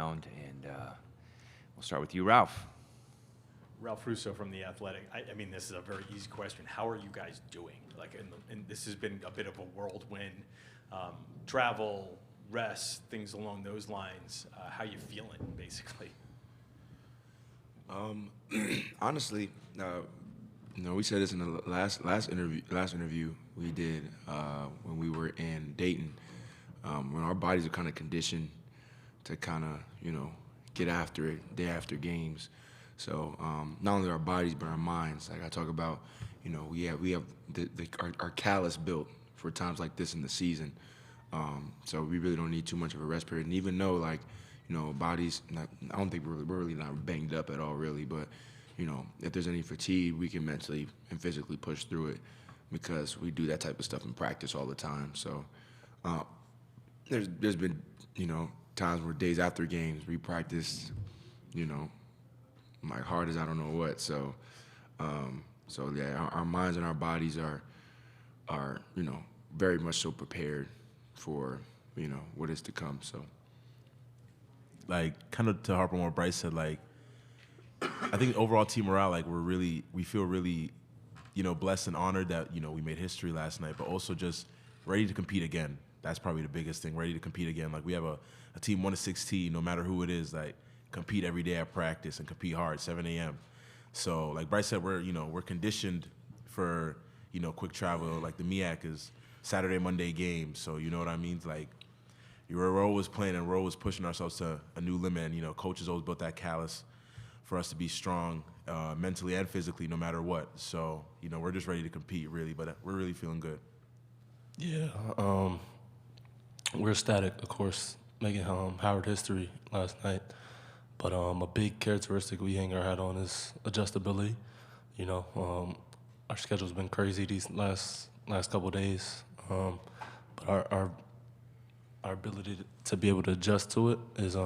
And we'll start with you, Ralph. Ralph Russo from The Athletic. I mean, this is a very easy question. How are you guys doing? Like, and this has been a bit of a whirlwind. Travel, rest, things along those lines. How you feeling, basically? Honestly, we said this in the last interview we did when we were in Dayton. When our bodies are kind of conditioned to kind of get after it day after games. So not only our bodies but our minds. Like I talk about, we have our callus built for times like this in the season. So we really don't need too much of a rest period. And even though bodies, I don't think we're really not banged up at all really. But if there's any fatigue, we can mentally and physically push through it because we do that type of stuff in practice all the time. So there's been times where days after games we practice, like hard as I don't know what. So yeah, our minds and our bodies are very much so prepared for what is to come. So like kind of to harp on what Bryce said, like I think overall team morale, like we feel really blessed and honored that we made history last night, but also just ready to compete again. That's probably the biggest thing, ready to compete again. Like we have a team 1-16, no matter who it is, like compete every day at practice and compete hard, 7 a.m. So like Bryce said, we're conditioned for quick travel. Like the MEAC is Saturday, Monday games, so you know what I mean. Like we're always playing and we're always pushing ourselves to a new limit. And coaches always built that callus for us to be strong mentally and physically, no matter what. So we're just ready to compete, really. But we're really feeling good. Yeah, we're ecstatic, of course, making Howard history last night. But a big characteristic we hang our hat on is adjustability. Our schedule's been crazy these last couple of days, but our ability to be able to adjust to it is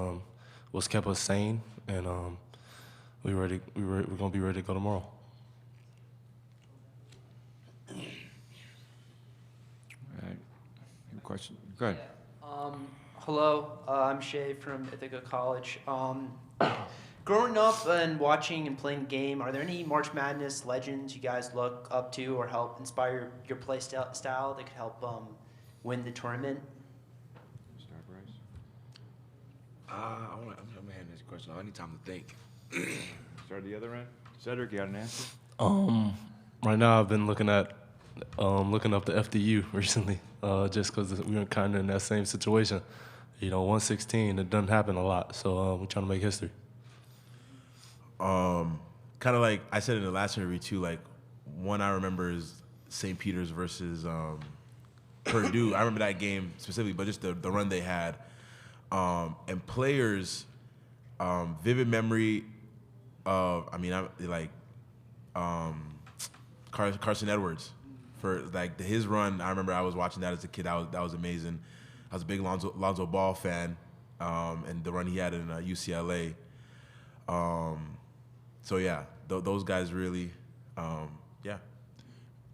what's kept us sane, and we're gonna be ready to go tomorrow. All right. Any question? Go ahead. Hello, I'm Shay from Ithaca College. Growing up and watching and playing the game, are there any March Madness legends you guys look up to or help inspire your play style that could help win the tournament? Start, Bryce. I'm gonna hand this question. I need time to think. Start at the other end. Cedric, you got an answer? Right now I've been looking up the FDU recently, just because we were kind of in that same situation. 116, it doesn't happen a lot, so we're trying to make history. Kind of like I said in the last interview too, like one I remember is St. Peter's versus Purdue. I remember that game specifically, but just the run they had. And players, vivid memory of, Carson Edwards. For like his run, I remember I was watching that as a kid. That was amazing. I was a big Lonzo Ball fan, and the run he had in UCLA. So yeah, those guys really, yeah.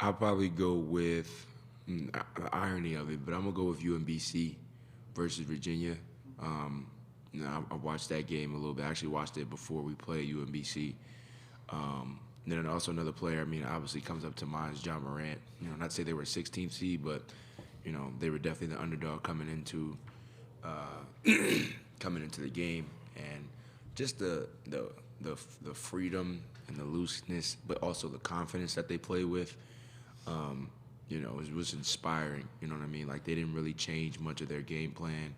I'll probably go with the irony of it, but I'm gonna go with UMBC versus Virginia. I watched that game a little bit. I actually watched it before we played UMBC. Then also another player, obviously comes up to mind is John Morant. Not to say they were a 16th seed, but they were definitely the underdog coming into the game, and just the freedom and the looseness, but also the confidence that they play with. It was inspiring. You know what I mean? Like they didn't really change much of their game plan.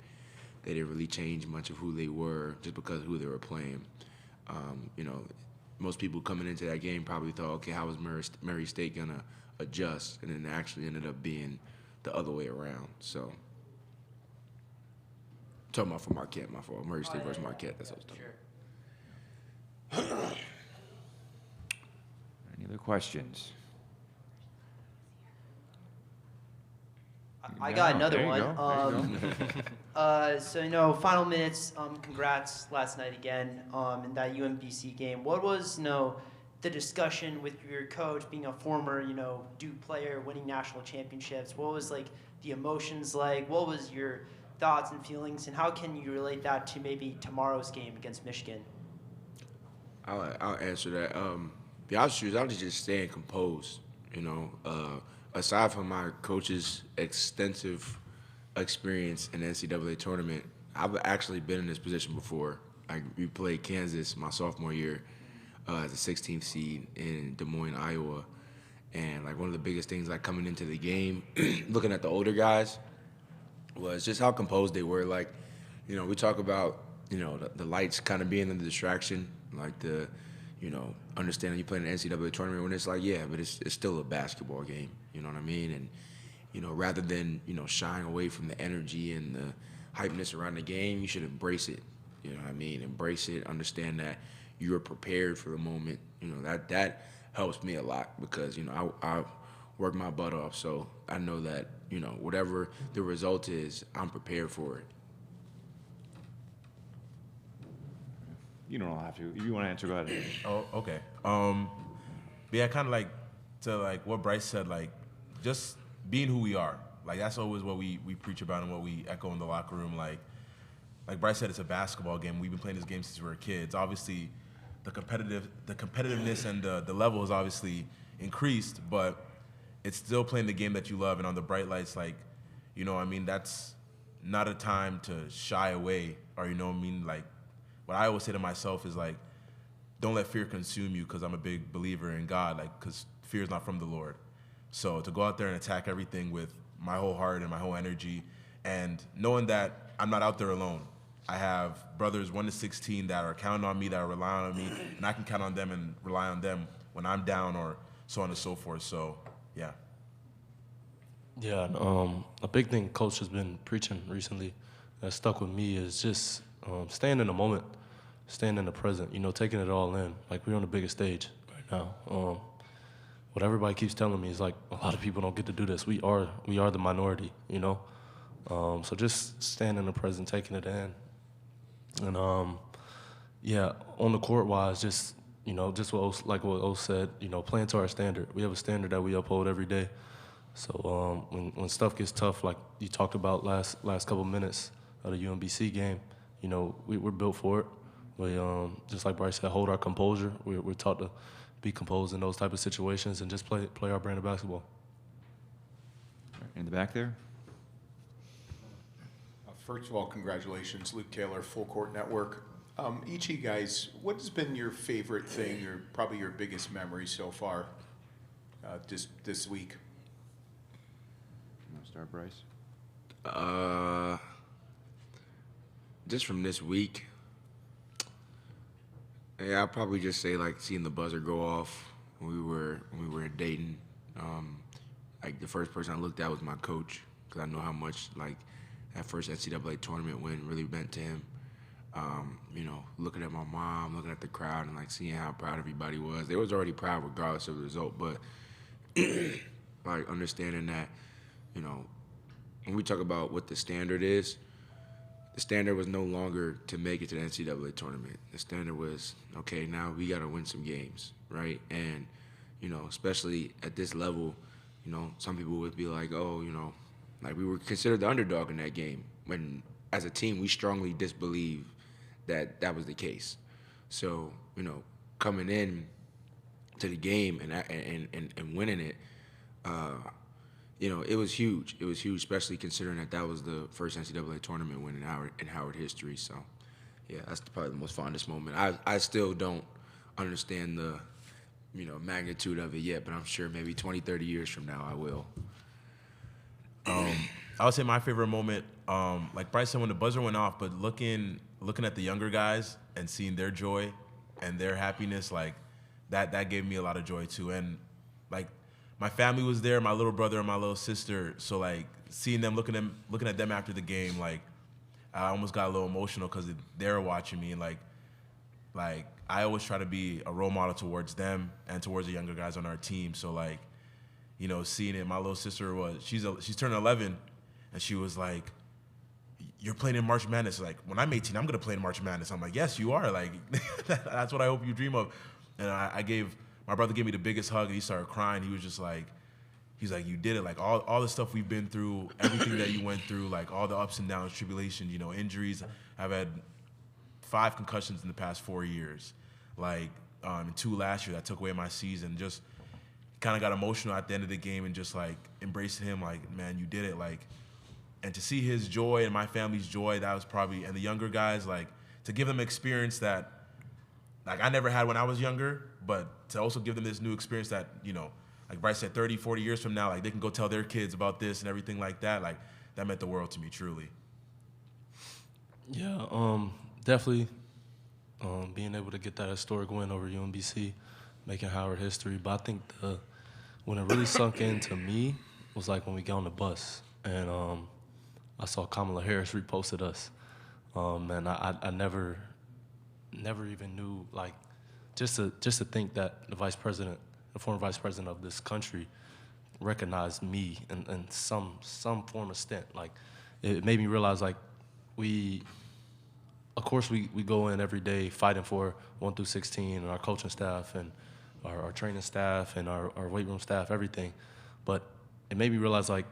They didn't really change much of who they were just because of who they were playing. Most people coming into that game probably thought, okay, how is Murray State going to adjust? And then it actually ended up being the other way around. So, talking about for Marquette, my fault. Murray State versus Marquette, that's what I was talking about. Any other questions? I got another there you one. go. So final minutes. Congrats last night again in that UMBC game. What was the discussion with your coach, being a former Duke player, winning national championships? What was like the emotions like? What was thoughts and feelings, and how can you relate that to maybe tomorrow's game against Michigan? I'll answer that. The honest truth is, I'm just staying composed. You know, aside from my coach's extensive experience in the NCAA tournament, I've actually been in this position before. We played Kansas my sophomore year as a 16th seed in Des Moines, Iowa. And like one of the biggest things like coming into the game, looking at the older guys, was just how composed they were. Like, you know, we talk about, you know, the lights kind of being the distraction, like the, you know, understanding you play in an NCAA tournament when it's like, yeah, but it's still a basketball game. You know what I mean? And, you know, rather than, you know, shying away from the energy and the hypeness around the game, you should embrace it. You know what I mean? Embrace it. Understand that you are prepared for the moment. You know, that helps me a lot because, you know, I work my butt off. So I know that, you know, whatever the result is, I'm prepared for it. You don't have to. If you want to answer, go ahead. Oh, okay. Yeah, kind of like to like what Bryce said, like just being who we are. Like that's always what we preach about and what we echo in the locker room. Like Bryce said, it's a basketball game. We've been playing this game since we were kids. Obviously, the competitiveness and the level has obviously increased, but it's still playing the game that you love. And on the bright lights, like, you know, I mean, that's not a time to shy away, or you know what I mean. Like, what I always say to myself is like, don't let fear consume you, because I'm a big believer in God. Like, because fear is not from the Lord. So to go out there and attack everything with my whole heart and my whole energy, and knowing that I'm not out there alone. I have brothers 1 to 16 that are counting on me, that are relying on me, and I can count on them and rely on them when I'm down, or so on and so forth. So, yeah. Yeah, and, a big thing Coach has been preaching recently that stuck with me is just staying in the moment, staying in the present, you know, taking it all in. Like, we're on the biggest stage right now. What everybody keeps telling me is, like, a lot of people don't get to do this. We are the minority, you know? So just staying in the present, taking it in. And, yeah, on the court-wise, just, you know, just what O said, you know, playing to our standard. We have a standard that we uphold every day. So when stuff gets tough, like you talked about last couple minutes of the UMBC game, you know, we're built for it. We, just like Bryce said, hold our composure. We're taught to be composed in those type of situations and just play our brand of basketball. In the back there. First of all, congratulations, Luke Taylor, Full Court Network. Each of you guys, what has been your favorite thing, or probably your biggest memory so far this week? You want to start, Bryce? Just from this week, yeah, I'll probably just say like seeing the buzzer go off when we were in Dayton. Like the first person I looked at was my coach, because I know how much like that first NCAA tournament win really meant to him. You know, looking at my mom, looking at the crowd, and like seeing how proud everybody was. They was already proud regardless of the result, but like understanding that, you know, when we talk about what the standard is, the standard was no longer to make it to the NCAA tournament. The standard was, okay, now we got to win some games, right? And, you know, especially at this level, you know, some people would be like, oh, you know, like we were considered the underdog in that game, when as a team we strongly disbelieve that that was the case. So, you know, coming in to the game and winning it, you know, it was huge. It was huge, especially considering that was the first NCAA tournament win in Howard history. So, yeah, that's probably the most fondest moment. I still don't understand the, you know, magnitude of it yet, but I'm sure maybe 20, 30 years from now I will. I would say my favorite moment, like Bryce said, when the buzzer went off, but looking at the younger guys and seeing their joy and their happiness, like that gave me a lot of joy too. And like my family was there, my little brother and my little sister. So like seeing them, looking at them after the game, like I almost got a little emotional because they were watching me, and like I always try to be a role model towards them and towards the younger guys on our team. So like, you know, seeing it, my little sister she's turning 11, and she was like, "You're playing in March Madness." Like, when I'm 18, I'm gonna play in March Madness. I'm like, "Yes, you are." Like, that's what I hope you dream of. And my brother gave me the biggest hug, and he started crying. He was just like, he's like, you did it. Like all the stuff we've been through, everything that you went through, like all the ups and downs, tribulations, you know, injuries. I've had 5 concussions in the past 4 years. Like, and 2 last year that took away my season. Just kind of got emotional at the end of the game and just like embracing him, like, man, you did it. Like, and to see his joy and my family's joy, that was probably, and the younger guys, like, to give them experience that, like, I never had when I was younger, but to also give them this new experience that, you know, like Bryce said, 30, 40 years from now, like, they can go tell their kids about this and everything like that. Like, that meant the world to me, truly. Yeah, definitely being able to get that historic win over UMBC, making Howard history. But I think when it really sunk into me was like when we got on the bus and I saw Kamala Harris reposted us. And I never even knew, like, just to think that the former vice president of this country recognized me in some form of stint. Like, it made me realize, like, of course we go in every day fighting for 1 through 16 and our coaching staff and our training staff and our weight room staff, everything. But it made me realize, like,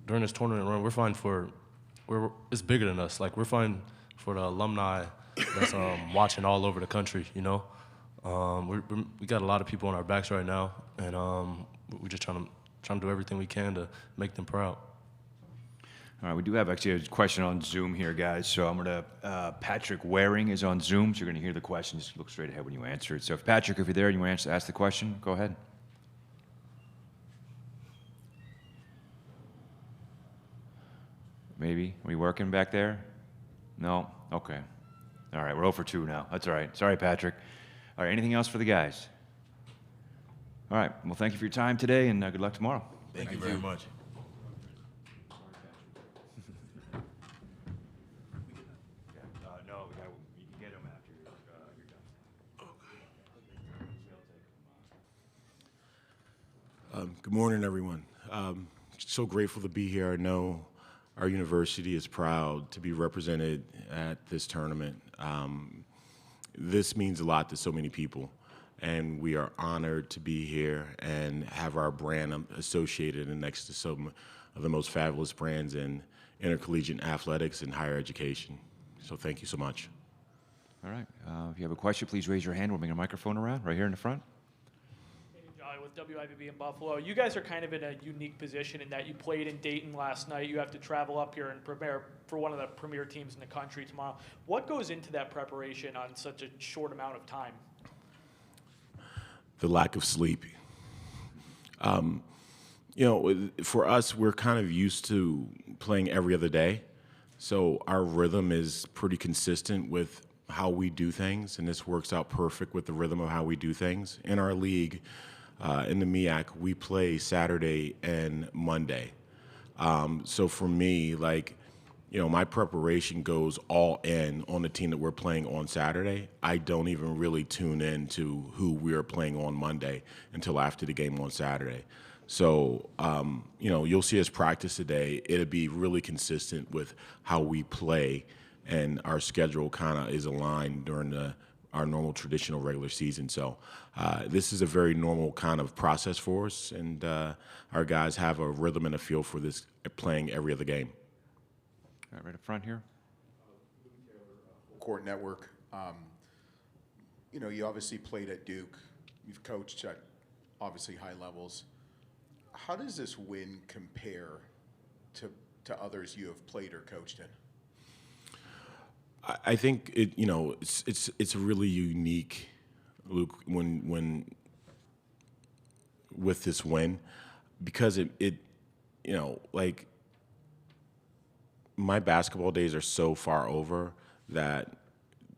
during this tournament run, we're fighting for, it's bigger than us. Like, we're fighting for the alumni that's watching all over the country, you know? We got a lot of people on our backs right now, and we're just trying to do everything we can to make them proud. All right, we do have actually a question on Zoom here, guys. So I'm going to, Patrick Waring is on Zoom, so you're going to hear the question. Just look straight ahead when you answer it. So if Patrick, if you're there and you want to ask the question, go ahead. Maybe? Are we working back there? No? Okay. All right, we're 0 for 2 now. That's all right. Sorry, Patrick. All right, anything else for the guys? All right, well, thank you for your time today, and good luck tomorrow. Thank you very much. No, you can get them after you're done. Good morning, everyone. So grateful to be here. I know our university is proud to be represented at this tournament. This means a lot to so many people, and we are honored to be here and have our brand associated and next to some of the most fabulous brands in intercollegiate athletics and higher education. So thank you so much. All right, if you have a question, please raise your hand. We'll bring a microphone around right here in the front. Johnny with WIPB in Buffalo. You guys are kind of in a unique position in that you played in Dayton last night. You have to travel up here and prepare for one of the premier teams in the country tomorrow. What goes into that preparation on such a short amount of time? The lack of sleep. You know, for us, we're kind of used to playing every other day. So our rhythm is pretty consistent with how we do things, and this works out perfect with the rhythm of how we do things. In our league, in the MEAC, we play Saturday and Monday. So for me, like, you know, my preparation goes all in on the team that we're playing on Saturday. I don't even really tune in to who we are playing on Monday until after the game on Saturday. So, you know, you'll see us practice today. It'll be really consistent with how we play, and our schedule kind of is aligned during our normal traditional regular season. So this is a very normal kind of process for us, and our guys have a rhythm and a feel for this, playing every other game. All right up front here. Court Network. You know, you obviously played at Duke. You've coached at obviously high levels. How does this win compare to others you have played or coached in? I think it, you know, it's really unique, Luke, when with this win, because it you know, like, my basketball days are so far over that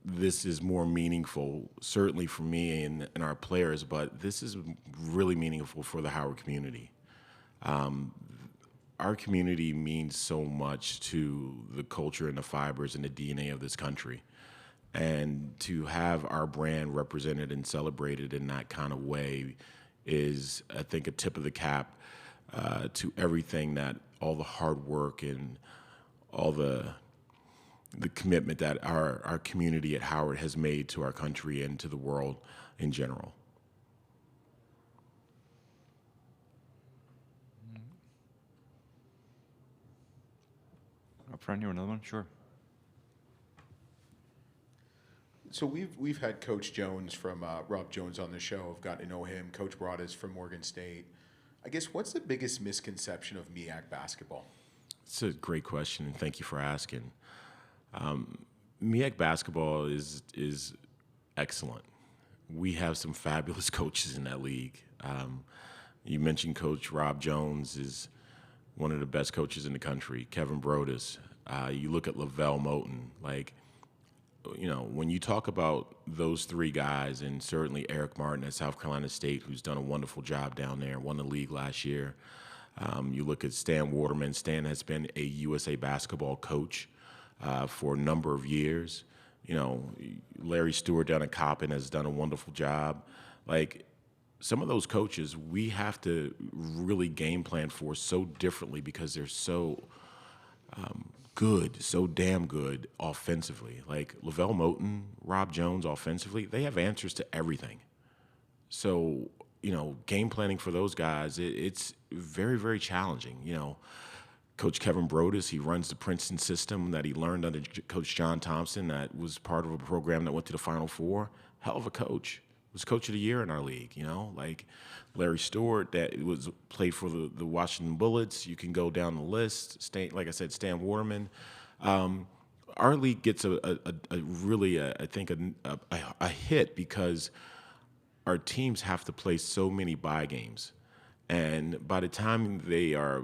this is more meaningful, certainly for me and our players, but this is really meaningful for the Howard community. Our community means so much to the culture and the fibers and the DNA of this country. And to have our brand represented and celebrated in that kind of way is, I think, a tip of the cap to everything that, all the hard work and all the commitment that our community at Howard has made to our country and to the world in general. Up front here, another one? Sure. So we've had Coach Jones from Rob Jones on the show. I've gotten to know him. Coach Broadus from Morgan State. I guess what's the biggest misconception of MEAC basketball? It's a great question, and thank you for asking. MEAC basketball is excellent. We have some fabulous coaches in that league. You mentioned Coach Rob Jones is one of the best coaches in the country. Kevin Broadus. You look at Lavelle Moten. Like, you know, when you talk about those three guys, and certainly Eric Martin at South Carolina State, who's done a wonderful job down there, won the league last year. You look at Stan Waterman. Stan has been a USA basketball coach for a number of years. You know, Larry Stewart down at Coppin has done a wonderful job. Like, some of those coaches, we have to really game plan for so differently because they're so good, so damn good offensively. Like Lavelle Moten, Rob Jones offensively, they have answers to everything. So, you know, game planning for those guys, it's very, very challenging. You know, Coach Kevin Broadus, he runs the Princeton system that he learned under Coach John Thompson that was part of a program that went to the Final Four. Hell of a coach. Was Coach of the Year in our league, you know? Like Larry Stewart, that played for the Washington Bullets. You can go down the list. Like I said, Stan Waterman. Our league gets a really, I think, a hit because our teams have to play so many bye games. And by the time they are,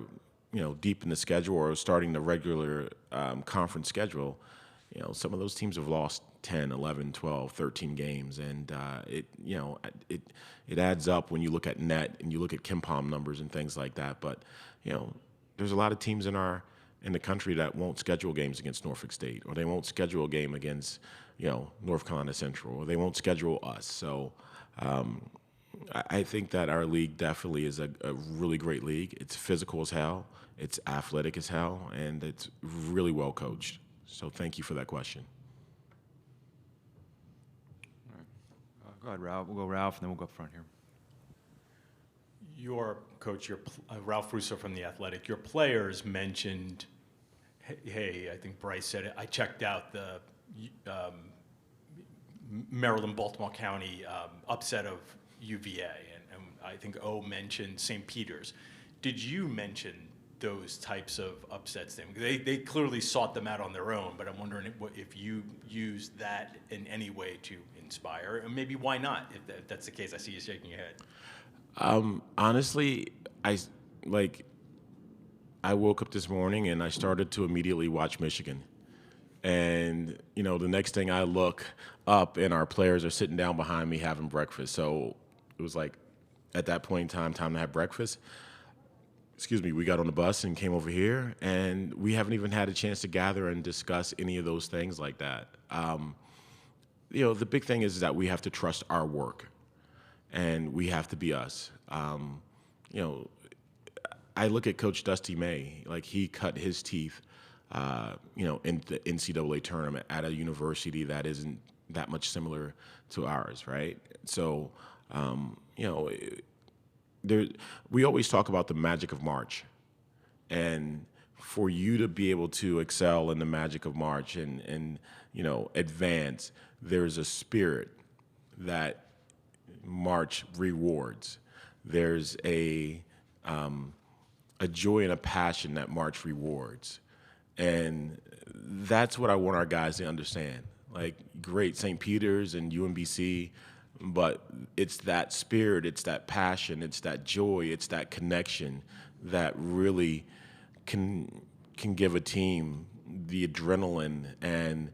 you know, deep in the schedule or starting the regular conference schedule, you know, some of those teams have lost 10, 11, 12, 13 games. And it adds up when you look at net and you look at KenPom numbers and things like that. But, you know, there's a lot of teams in the country that won't schedule games against Norfolk State, or they won't schedule a game against, you know, North Carolina Central, or they won't schedule us. So I think that our league definitely is a really great league. It's physical as hell, it's athletic as hell, and it's really well coached. So thank you for that question. All right. Go ahead, Ralph. We'll go Ralph, and then we'll go up front here. Your coach, Ralph Russo from The Athletic, your players mentioned, hey, I think Bryce said it, I checked out the Maryland-Baltimore County upset of UVA, and I think O mentioned St. Peter's. Did you mention those types of upsets then? They clearly sought them out on their own, but I'm wondering if you used that in any way to inspire, and maybe why not, if that's the case. I see you shaking your head. Honestly, I woke up this morning and I started to immediately watch Michigan. And, you know, the next thing I look up and our players are sitting down behind me having breakfast. So it was like, at that point in time to have breakfast. Excuse me, we got on the bus and came over here, and we haven't even had a chance to gather and discuss any of those things like that. You know, the big thing is that we have to trust our work, and we have to be us. You know, I look at Coach Dusty May, like he cut his teeth, you know, in the NCAA tournament at a university that isn't that much similar to ours, right? So, you know, we always talk about the magic of March, and for you to be able to excel in the magic of March and you know, advance, there's a spirit that March rewards. There's a joy and a passion that March rewards, and that's what I want our guys to understand. Like, great, St. Peter's and UMBC. But it's that spirit, it's that passion, it's that joy, it's that connection that really can give a team the adrenaline and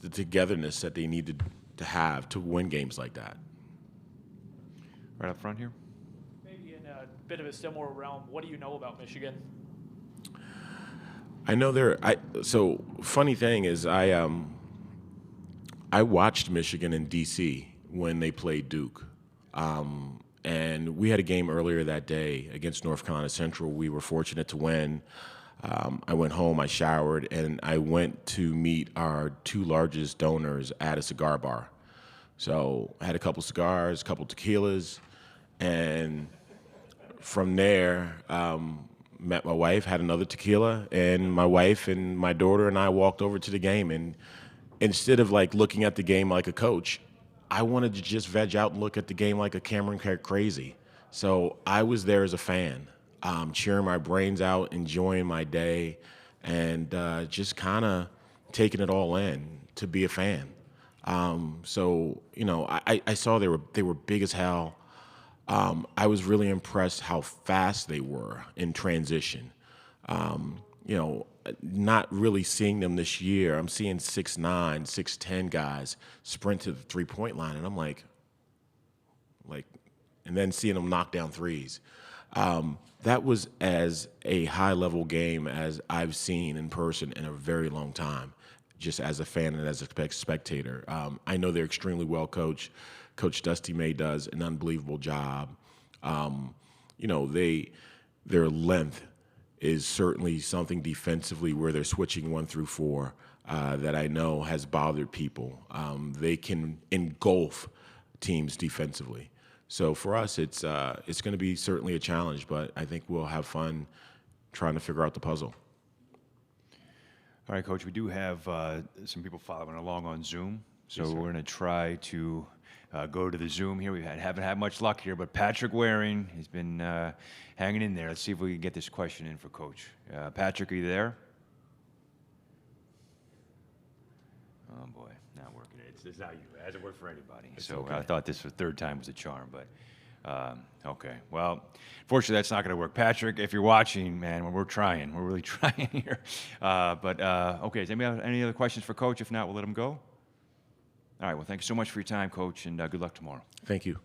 the togetherness that they need to have to win games like that. Right up front here. Maybe in a bit of a similar realm, what do you know about Michigan? I know so funny thing is I watched Michigan in D.C. when they played Duke. And we had a game earlier that day against North Carolina Central. We were fortunate to win. I went home, I showered, and I went to meet our two largest donors at a cigar bar. So I had a couple cigars, a couple tequilas, and from there, met my wife, had another tequila, and my wife and my daughter and I walked over to the game. And instead of like looking at the game like a coach, I wanted to just veg out and look at the game like a Cameron crazy. So I was there as a fan, cheering my brains out, enjoying my day, and just kind of taking it all in to be a fan. So you know, I saw they were big as hell. I was really impressed how fast they were in transition. You know, not really seeing them this year. I'm seeing 6'9", 6'10" guys sprint to the three-point line, and I'm like, and then seeing them knock down threes. That was as a high-level game as I've seen in person in a very long time, just as a fan and as a spectator. I know they're extremely well coached. Coach Dusty May does an unbelievable job. You know, their length is certainly something defensively where they're switching 1 through 4 that I know has bothered people. They can engulf teams defensively. So for us, it's going to be certainly a challenge, but I think we'll have fun trying to figure out the puzzle. All right, Coach, we do have some people following along on Zoom, so we're going to try to go to the Zoom here. We haven't had much luck here, but Patrick Waring has been hanging in there. Let's see if we can get this question in for Coach. Patrick, are you there? Oh, boy, not working. It's not you. It hasn't worked for anybody. So okay. I thought this for third time was a charm, but okay. Well, fortunately, that's not going to work. Patrick, if you're watching, man, we're trying. We're really trying here. Okay, is anybody have any other questions for Coach? If not, we'll let him go. All right, well, thank you so much for your time, Coach, and good luck tomorrow. Thank you.